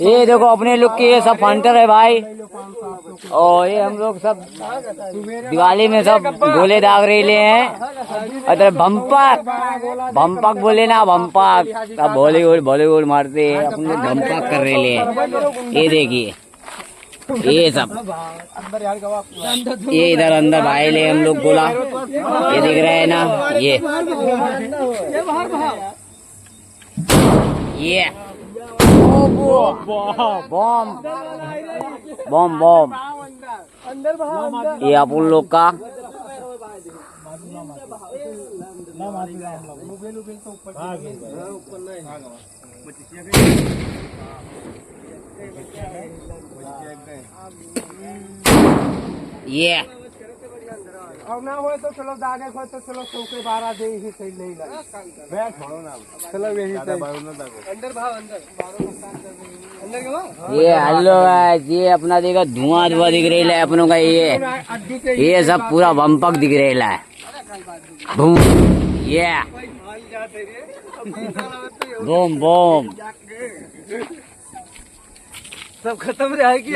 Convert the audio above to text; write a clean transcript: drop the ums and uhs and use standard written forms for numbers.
ये देखो अपने लोग के ये सब फंटर है भाई। और ये हम लोग सब दिवाली में सब गोले दाग रहे हैं। अरे भंपक भंपक बोले ना, भंपक। अब बॉलीवुड बॉलीवुड मारते हैं, अपने भंपक कर रहे हैं। ये देखिए ये सब, ये इधर अंदर भाई ले हम लोग गोला, ये दिख रहा है ना, ये बॉम बॉम बॉम, ये अपन लोग का ये अब ना हो तो चलो दागे हो तो चलो चौके 12 दे ही सही नहीं लगे। मैं छोड़ो ना, चलो यही अंदर भाव अंदर अंदर के ये हेलो गाइस, ये अपना देखो धुआं धुआं दिख रही है अपनों का। ये सब पूरा बम्पक दिख रहा है। ये बम बम सब खत्म रहेगी।